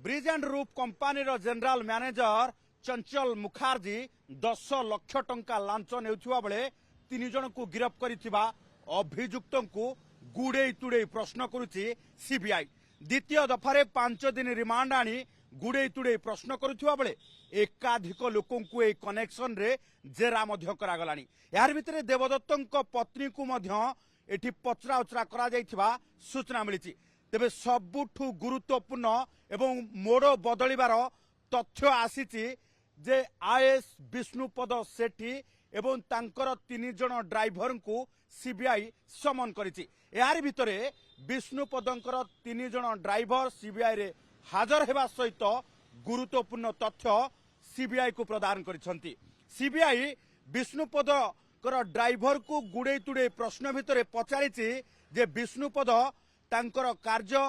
Bridge and roof company general manager चंचल मुखर्जी 10 लाख टंका launch नेउथिबा बेले 3 जन को गिरफ्त करिथिबा अभियुक्त को गुड़े तुड़े प्रश्न करुछि सीबीआई। द्वितीय दफारे 5 दिन रिमांड आनी गुड़े तुड़े प्रश्न करुथिबा बेले एकाधिक लोकंकु ए कनेक्शन रे जेरा मध्य करागलानी। यार भितरे देवदत्तंक पत्नी को मध्य एठी पचरा उचरा करा जायथिबा सूचना मिलिछि। तेबे सबुठु गुरुत्वपूर्ण एवं मोड़ बदलिबार तथ्य आसीछि जे आईएएस विष्णुपद सेठी एवं तांकर 3 जन ड्राइवर को सीबीआई समन करिछि। यार भितरे विष्णुपदंकर 3 जन ड्राइवर सीबीआई रे हाजर हेबा सहित गुरुत्वपूर्ण तथ्य सीबीआई को प्रदान करिसंती। सीबीआई विष्णुपद ड्राइवर को गुड़े तुड़े प्रश्न भितरे पचारिछि जे विष्णुपद तांकर कार्य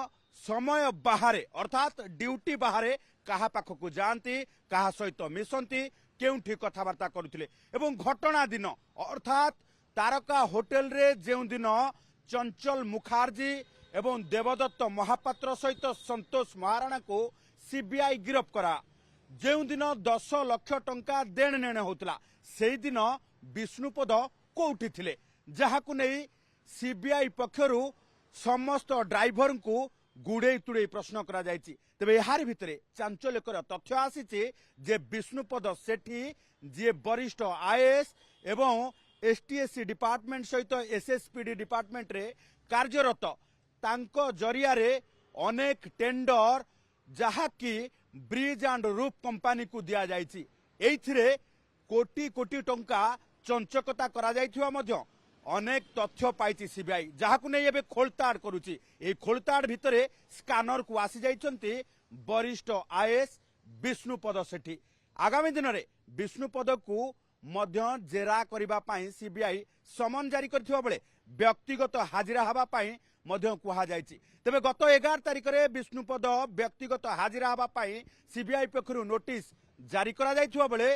समय बाहर अर्थात ड्यूटी बाहर कहा पाखक जाती कहा सहित मिशंती केउठी कथबार्ता करुथिले एवं घटना दिन अर्थात तारका होटेल रे जेउ दिन चंचल मुखर्जी एवं देवदत्त महापात्र सहित संतोष महाराणा को सीबीआई गिरफ्त करा जेउ दिन 10 लाख टंका देण नेण होतला सेही दिन विष्णुपद कोउठी थिले जहाकु नै सीबीआई पक्षरु समस्त ड्राइवर को गुड़े तुड़े प्रश्न करा जायछि। तेबे यार भितरे चांचल्यकर तथ्य आसीछि जे विष्णुपद सेठी जे वरिष्ठ आईएएस एवं एसटीएससी डिपार्टमेंट सहित एसएसपीडी डिपार्टमेंट रे कार्यरत तांको जरिया रे अनेक टेंडर जहाकी ब्रिज एंड रूफ कंपानी को दिया जायछि। एइथिरे कोटी कोटी टंका चंचकता करा जायथिबा मध्य अनेक तथ्य पाई सीबीआई जहाकु नै एबे खोलताड़ करुछि। ए खोलताड़ भितरे स्कानर को आसी जाइछन्ति वरिष्ठ आईएएस विष्णुपद सेठी। आगामी दिन में विष्णुपद को मध्य जेरा करिबा पाई सीबीआई समन जारी करथिबा बेले व्यक्तिगत हाजिरा हबा पाई मध्य कुहा जाइछि। तेबे गत 11 तारिख रे विष्णुपद व्यक्तिगत हाजिरा हबा पाई सीबीआई पक्षरु नोटिस जारी करा जाइथिबा बेले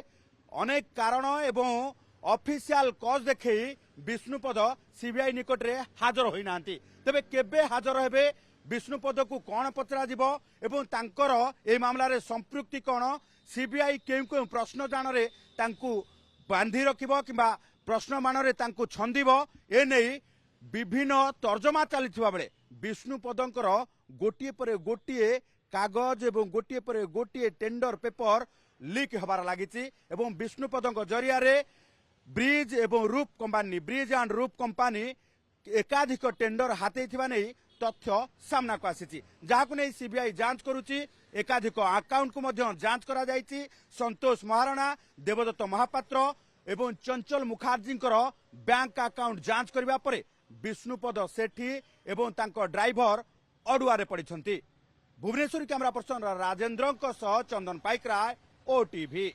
अनेक कारण एवं ऑफिशियल कज देखई विष्णुपद सीबीआई निकट रे हाजर होई नांती। तबे केबे हाजर हेबे विष्णुपद को कौन पचरा जिवो एवं तांकर ए मामला रे संपृक्ति कौन सीबीआई केउ प्रश्न जान रे तांकु बांधी रखिबो किबा प्रश्न मान रे तांकु छंदिबो ए नै विभिन्न तर्जमा चलीथिबा बेले विष्णुपदंकर गोटिए पर गोटिए कागज एवं गोटिए पर गोटिए टेंडर पेपर लीक हबार लागिछि एवं विष्णुपदंक जरिया रे ब्रिज एवं roof company bridge and roof company एकाधिक टेंडर हाथेइथिबा नै तथ्य सामना को आसीछि जहाकु नै सीबीआई जांच करूछि। एकाधिक अकाउंट को मध्य जांच करा जायछि। संतोष महाराणा देवदत्त महापात्र एवं चंचल मुखर्जींकर बैंक अकाउंट जांच करबा परे विष्णुपद सेठी एवं तांको ड्राइवर अडुआरे पड़िछन्ति। भुवनेश्वर कैमरा पर्सन राजेंद्रंक सह चंदन पाइकराय ओटीवी।